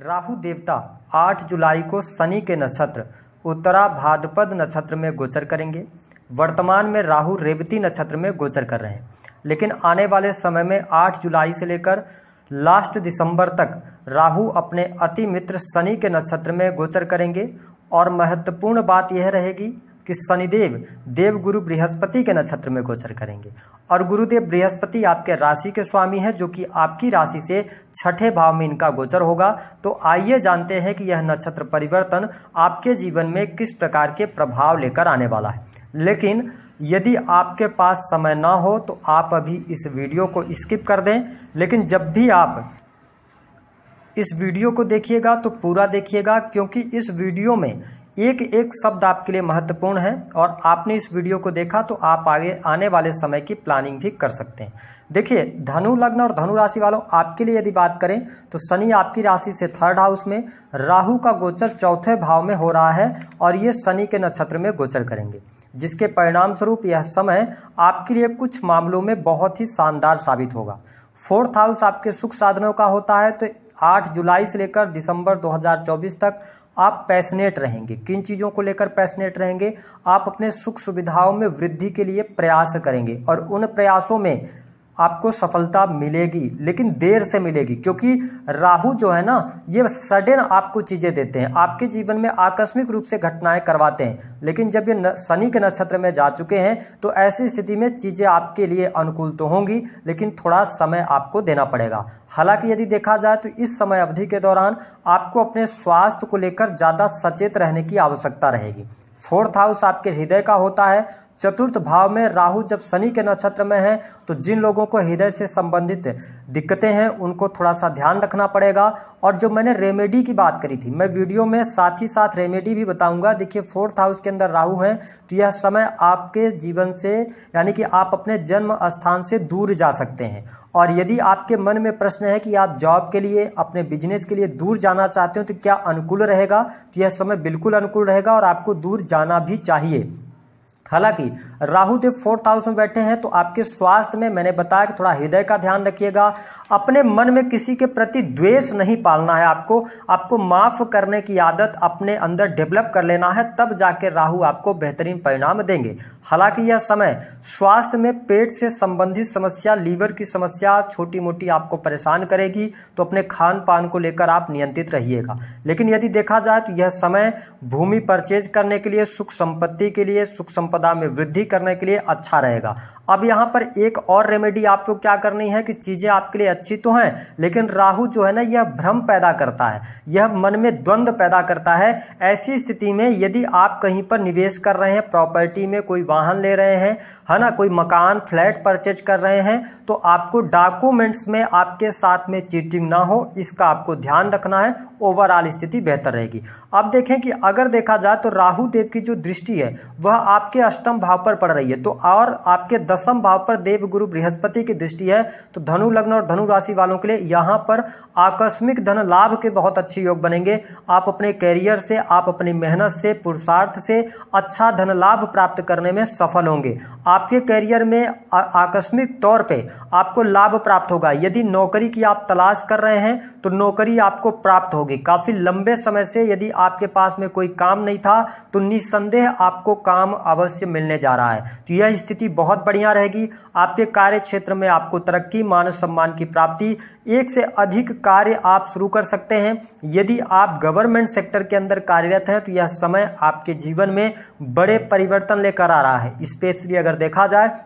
राहु देवता 8 जुलाई को शनि के नक्षत्र उत्तरा भाद्रपद नक्षत्र में गोचर करेंगे। वर्तमान में राहु रेवती नक्षत्र में गोचर कर रहे हैं, लेकिन आने वाले समय में 8 जुलाई से लेकर लास्ट दिसंबर तक राहु अपने अति मित्र शनि के नक्षत्र में गोचर करेंगे। और महत्वपूर्ण बात यह रहेगी कि शनिदेव देवगुरु बृहस्पति के नक्षत्र में गोचर करेंगे और गुरुदेव बृहस्पति आपके राशि के स्वामी हैं, जो कि आपकी राशि से छठे भाव में इनका गोचर होगा। तो आइए जानते हैं कि यह नक्षत्र परिवर्तन आपके जीवन में किस प्रकार के प्रभाव लेकर आने वाला है। लेकिन यदि आपके पास समय ना हो तो आप अभी इस वीडियो को स्किप कर दें, लेकिन जब भी आप इस वीडियो को देखिएगा तो पूरा देखिएगा, क्योंकि इस वीडियो में एक एक शब्द आपके लिए महत्वपूर्ण है और आपने इस वीडियो को देखा तो आप आगे आने वाले समय की प्लानिंग भी कर सकते हैं। देखिए, धनु लग्न और धनु राशि वालों, आपके लिए यदि बात करें तो शनि आपकी राशि से 3rd हाउस में, राहु का गोचर 4थे भाव में हो रहा है और ये शनि के नक्षत्र में गोचर करेंगे, जिसके परिणाम स्वरूप यह समय आपके लिए कुछ मामलों में बहुत ही शानदार साबित होगा। 4th हाउस आपके सुख साधनों का होता है, तो 8 जुलाई से लेकर दिसंबर 2024 तक आप पैशनेट रहेंगे। किन चीज़ों को लेकर पैशनेट रहेंगे? आप अपने सुख सुविधाओं में वृद्धि के लिए प्रयास करेंगे और उन प्रयासों में आपको सफलता मिलेगी, लेकिन देर से मिलेगी, क्योंकि राहु जो है ना, ये सडन आपको चीज़ें देते हैं, आपके जीवन में आकस्मिक रूप से घटनाएं करवाते हैं। लेकिन जब ये शनि के नक्षत्र में जा चुके हैं तो ऐसी स्थिति में चीज़ें आपके लिए अनुकूल तो होंगी, लेकिन थोड़ा समय आपको देना पड़ेगा। हालांकि यदि देखा जाए तो इस समय अवधि के दौरान आपको अपने स्वास्थ्य को लेकर ज़्यादा सचेत रहने की आवश्यकता रहेगी। 4th हाउस आपके हृदय का होता है। 4th भाव में राहु जब शनि के नक्षत्र में है तो जिन लोगों को हृदय से संबंधित दिक्कतें हैं उनको थोड़ा सा ध्यान रखना पड़ेगा। और जो मैंने रेमेडी की बात करी थी, मैं वीडियो में साथ ही साथ रेमेडी भी बताऊंगा। देखिए, 4th हाउस के अंदर राहु है तो यह समय आपके जीवन से, यानी कि आप अपने जन्म स्थान से दूर जा सकते हैं। और यदि आपके मन में प्रश्न है कि आप जॉब के लिए, अपने बिजनेस के लिए दूर जाना चाहते हो तो क्या अनुकूल रहेगा, तो यह समय बिल्कुल अनुकूल रहेगा और आपको दूर जाना भी चाहिए। हालांकि राहु देव 4th हाउस में बैठे हैं तो आपके स्वास्थ्य में मैंने बताया कि थोड़ा हृदय का ध्यान रखिएगा। अपने मन में किसी के प्रति द्वेष नहीं पालना है, आपको माफ करने की आदत अपने अंदर डेवलप कर लेना है, तब जाके राहु आपको बेहतरीन परिणाम देंगे। हालांकि यह समय स्वास्थ्य में पेट से संबंधित समस्या, लीवर की समस्या छोटी मोटी आपको परेशान करेगी, तो अपने खान पान को लेकर आप नियंत्रित रहिएगा। लेकिन यदि देखा जाए तो यह समय भूमि परचेज करने के लिए, सुख संपत्ति के लिए, सुख संपदा में वृद्धि करने के लिए अच्छा रहेगा। अब यहाँ पर एक और रेमेडी आपको क्या करनी है कि चीजें आपके लिए अच्छी तो हैं, लेकिन राहु जो है ना, यह भ्रम पैदा करता है, यह मन में द्वंद्व पैदा करता है। ऐसी स्थिति में यदि आप कहीं पर निवेश कर रहे हैं, प्रॉपर्टी में कोई वाहन ले रहे हैं, है ना, कोई मकान फ्लैट परचेज कर रहे हैं, तो आपको डॉक्यूमेंट्स में आपके साथ में चीटिंग ना हो, इसका आपको ध्यान रखना है। ओवरऑल स्थिति बेहतर रहेगी। अब देखें कि अगर देखा जाए तो राहु देव की जो दृष्टि है वह आपके 8म भाव पर पड़ रही है, तो और आपके 10म भाव पर देव गुरु बृहस्पति की दृष्टि है। तो धनु लग्न और धनु राशि वालों के लिए यहाँ पर आकस्मिक धन लाभ के बहुत अच्छे योग बनेंगे। आप अपने कैरियर से, आप अपनी मेहनत से, पुरुषार्थ से अच्छा धन लाभ प्राप्त करने में सफल होंगे। आपके कैरियर में आकस्मिक तौर पे आपको लाभ प्राप्त होगा। यदि नौकरी की आप तलाश कर रहे हैं तो नौकरी आपको प्राप्त होगी। काफी लंबे समय से यदि आपके पास में कोई काम नहीं था तो निस्संदेह आपको काम अवश्य मिलने जा रहा है। तो यह स्थिति बहुत बढ़िया रहेगी। आपके कार्य क्षेत्र में आपको तरक्की, मान सम्मान की प्राप्ति, एक से अधिक कार्य आप शुरू कर सकते हैं। यदि आप गवर्नमेंट सेक्टर के अंदर कार्यरत हैं तो यह समय आपके जीवन में बड़े परिवर्तन लेकर आ रहा है। स्पेशली अगर देखा जाए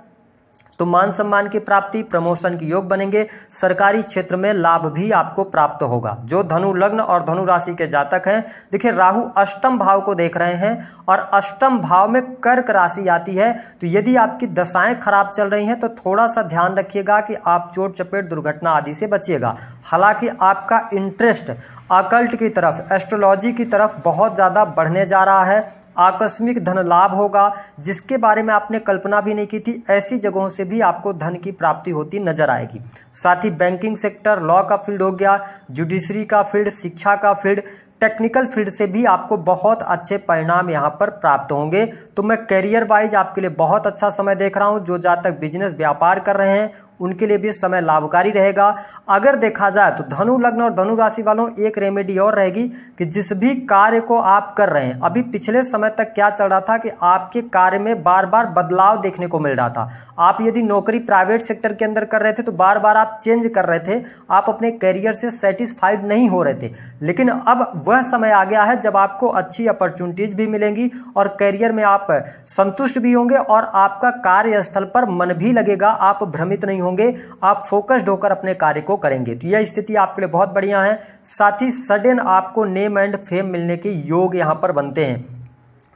तो मान सम्मान की प्राप्ति, प्रमोशन के योग बनेंगे। सरकारी क्षेत्र में लाभ भी आपको प्राप्त होगा। जो धनु लग्न और धनु राशि के जातक हैं, देखिए राहु 8म भाव को देख रहे हैं और 8म भाव में कर्क राशि आती है। तो यदि आपकी दशाएं खराब चल रही हैं तो थोड़ा सा ध्यान रखिएगा कि आप चोट चपेट, दुर्घटना आदि से बचिएगा। हालांकि आपका इंटरेस्ट अकल्ट की तरफ, एस्ट्रोलॉजी की तरफ बहुत ज़्यादा बढ़ने जा रहा है। आकस्मिक धन लाभ होगा, जिसके बारे में आपने कल्पना भी नहीं की थी। ऐसी जगहों से भी आपको धन की प्राप्ति होती नजर आएगी। साथ ही बैंकिंग सेक्टर, लॉ का फील्ड हो गया, जुडिशरी का फील्ड, शिक्षा का फील्ड, टेक्निकल फील्ड से भी आपको बहुत अच्छे परिणाम यहाँ पर प्राप्त होंगे। तो मैं करियर वाइज आपके लिए बहुत अच्छा समय देख रहा हूँ। जो जातक बिजनेस व्यापार कर रहे हैं उनके लिए भी समय लाभकारी रहेगा। अगर देखा जाए तो धनु लग्न और धनु राशि वालों एक रेमेडी और रहेगी कि जिस भी कार्य को आप कर रहे हैं, अभी पिछले समय तक क्या चल रहा था कि आपके कार्य में बार बार बदलाव देखने को मिल रहा था। आप यदि नौकरी प्राइवेट सेक्टर के अंदर कर रहे थे तो बार बार आप चेंज कर रहे थे, आप अपने करियर से सेटिस्फाइड नहीं हो रहे थे। लेकिन अब वह समय आ गया है जब आपको अच्छी अपॉर्चुनिटीज भी मिलेंगी और करियर में आप संतुष्ट भी होंगे और आपका कार्यस्थल पर मन भी लगेगा, आप भ्रमित नहीं होंगे, आप फोकस्ड होकर अपने कार्य को करेंगे। तो यह स्थिति आपके लिए बहुत बढ़िया है। साथ ही सडन आपको नेम एंड फेम मिलने के योग यहां पर बनते हैं।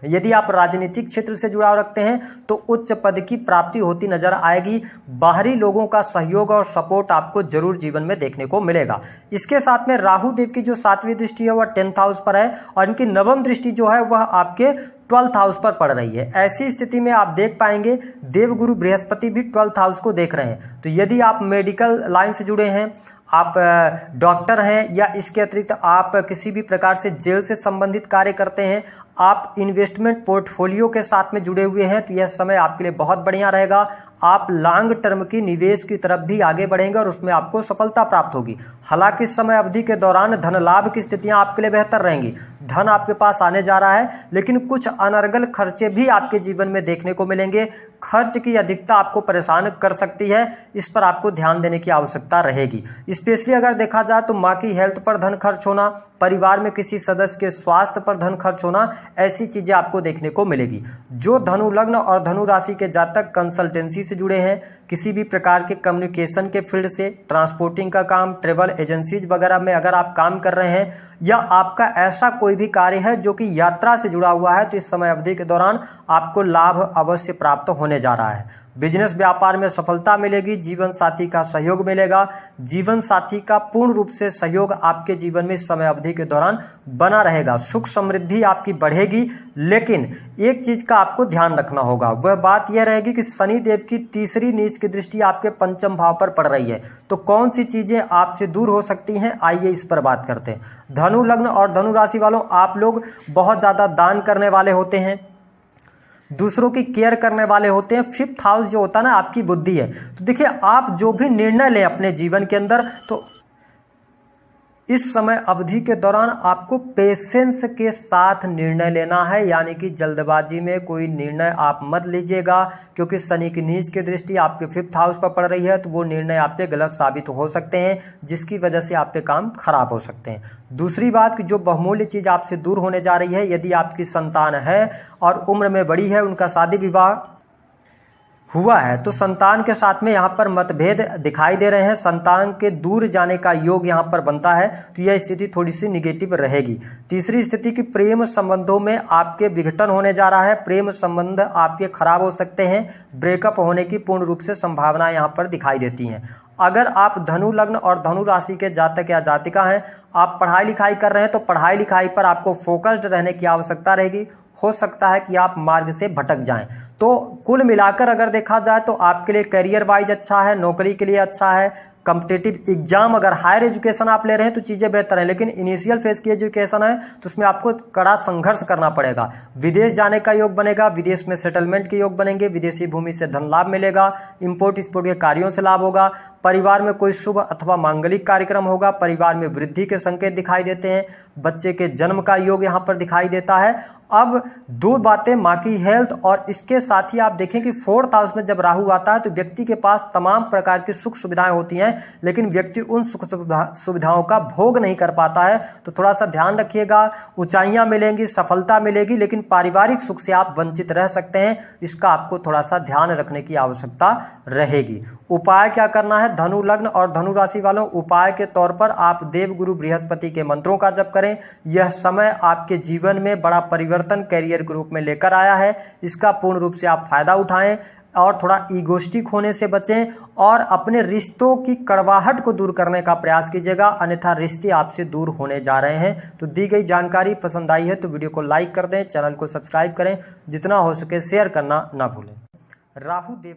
यदि आप राजनीतिक क्षेत्र से जुड़ाव रखते हैं तो उच्च पद की प्राप्ति होती नजर आएगी। बाहरी लोगों का सहयोग और सपोर्ट आपको जरूर जीवन में देखने को मिलेगा। इसके साथ में राहु देव की जो 7वीं दृष्टि है वह 10th हाउस पर है और इनकी 9वीं दृष्टि जो है वह आपके 12th हाउस पर पड़ रही है। ऐसी स्थिति में आप देख पाएंगे देवगुरु बृहस्पति भी 12th हाउस को देख रहे हैं। तो यदि आप मेडिकल लाइन से जुड़े हैं, आप डॉक्टर हैं या इसके अतिरिक्त आप किसी भी प्रकार से जेल से संबंधित कार्य करते हैं, आप इन्वेस्टमेंट पोर्टफोलियो के साथ में जुड़े हुए हैं, तो यह समय आपके लिए बहुत बढ़िया रहेगा। आप लॉन्ग टर्म की निवेश की तरफ भी आगे बढ़ेंगे और उसमें आपको सफलता प्राप्त होगी। हालांकि इस समय अवधि के दौरान धन लाभ की स्थितियां आपके लिए बेहतर रहेंगी। धन आपके पास आने जा रहा है, लेकिन कुछ अनर्गल खर्चे भी आपके जीवन में देखने को मिलेंगे। खर्च की अधिकता आपको परेशान कर सकती है, इस पर आपको ध्यान देने की आवश्यकता रहेगी। स्पेशली अगर देखा जाए तो माँ की हेल्थ पर धन खर्च होना, परिवार में किसी सदस्य के स्वास्थ्य पर धन खर्च होना, ऐसी चीजें आपको देखने को मिलेगी। जो धनु लग्न और धनु राशि के जातक कंसल्टेंसी से जुड़े हैं, किसी भी प्रकार के कम्युनिकेशन के फील्ड से, ट्रांसपोर्टिंग का काम, ट्रेवल एजेंसीज वगैरह में अगर आप काम कर रहे हैं या आपका ऐसा कोई भी कार्य है जो कि यात्रा से जुड़ा हुआ है, तो इस समय अवधि के दौरान आपको लाभ अवश्य प्राप्त होने जा रहा है। बिजनेस व्यापार में सफलता मिलेगी, जीवन साथी का सहयोग मिलेगा। जीवन साथी का पूर्ण रूप से सहयोग आपके जीवन में इस समय अवधि के दौरान बना रहेगा। सुख समृद्धि आपकी बढ़ेगी, लेकिन एक चीज का आपको ध्यान रखना होगा। वह बात यह रहेगी कि शनि देव की 3री नीच की दृष्टि आपके 5म भाव पर पड़ रही है। तो कौन सी चीजें आपसे दूर हो सकती हैं, आइए इस पर बात करते हैं। धनु लग्न और धनु राशि वालों, आप लोग बहुत ज्यादा दान करने वाले होते हैं, दूसरों की केयर करने वाले होते हैं। 5th हाउस जो होता है ना, आपकी बुद्धि है। तो देखिए, आप जो भी निर्णय लें अपने जीवन के अंदर, तो इस समय अवधि के दौरान आपको पेशेंस के साथ निर्णय लेना है, यानी कि जल्दबाजी में कोई निर्णय आप मत लीजिएगा, क्योंकि शनि की नीच की दृष्टि आपके 5th हाउस पर पड़ रही है। तो वो निर्णय आप पे गलत साबित हो सकते हैं, जिसकी वजह से आप पे काम खराब हो सकते हैं। दूसरी बात कि जो बहुमूल्य चीज आपसे दूर होने जा रही है, यदि आपकी संतान है और उम्र में बड़ी है, उनका शादी विवाह हुआ है, तो संतान के साथ में यहाँ पर मतभेद दिखाई दे रहे हैं। संतान के दूर जाने का योग यहाँ पर बनता है, तो यह स्थिति थोड़ी सी निगेटिव रहेगी। तीसरी स्थिति की प्रेम संबंधों में आपके विघटन होने जा रहा है। प्रेम संबंध आपके खराब हो सकते हैं, ब्रेकअप होने की पूर्ण रूप से संभावना यहाँ पर दिखाई देती हैं। अगर आप धनु लग्न और धनु राशि के जातक या जातिका हैं, आप पढ़ाई लिखाई कर रहे हैं, तो पढ़ाई लिखाई पर आपको फोकस्ड रहने की आवश्यकता रहेगी। हो सकता है कि आप मार्ग से भटक जाएं। तो कुल मिलाकर अगर देखा जाए तो आपके लिए करियर वाइज अच्छा है, नौकरी के लिए अच्छा है। कॉम्पिटिटिव एग्जाम, अगर हायर एजुकेशन आप ले रहे हैं तो चीजें बेहतर हैं, लेकिन इनिशियल फेज की एजुकेशन है तो उसमें आपको कड़ा संघर्ष करना पड़ेगा। विदेश जाने का योग बनेगा, विदेश में सेटलमेंट के योग बनेंगे, विदेशी भूमि से धन लाभ मिलेगा, इंपोर्ट एक्सपोर्ट के कार्यों से लाभ होगा, परिवार में कोई शुभ अथवा मांगलिक कार्यक्रम होगा, परिवार में वृद्धि के संकेत दिखाई देते हैं, बच्चे के जन्म का योग यहाँ पर दिखाई देता है। अब दो बातें, माँ की हेल्थ और इसके साथ ही आप देखें कि 4th हाउस में जब राहु आता है तो व्यक्ति के पास तमाम प्रकार की सुख सुविधाएं होती हैं, लेकिन व्यक्ति उन सुख सुविधाओं का भोग नहीं कर पाता है। तो थोड़ा सा ध्यान रखिएगा। ऊंचाइयां मिलेंगी, सफलता मिलेगी, लेकिन पारिवारिक सुख से आप वंचित रह सकते हैं। इसका आपको थोड़ा सा ध्यान रखने की आवश्यकता रहेगी। उपाय क्या करना है? धनु लग्न और धनु राशि वालों, उपाय के तौर पर आप देव गुरु बृहस्पति के मंत्रों का जप करें। यह समय आपके जीवन में बड़ा परिवर्तन कैरियर के रूप में लेकर आया है। इसका पूर्ण रूप से आप फायदा उठाएं और थोड़ा ईगोस्टिक होने से बचें और अपने रिश्तों की कड़वाहट को दूर करने का प्रयास कीजिएगा, अन्यथा रिश्ते आपसे दूर होने जा रहे हैं। तो दी गई जानकारी पसंद आई है तो वीडियो को लाइक कर दें, चैनल को सब्सक्राइब करें, जितना हो सके शेयर करना ना भूलें। राहु देव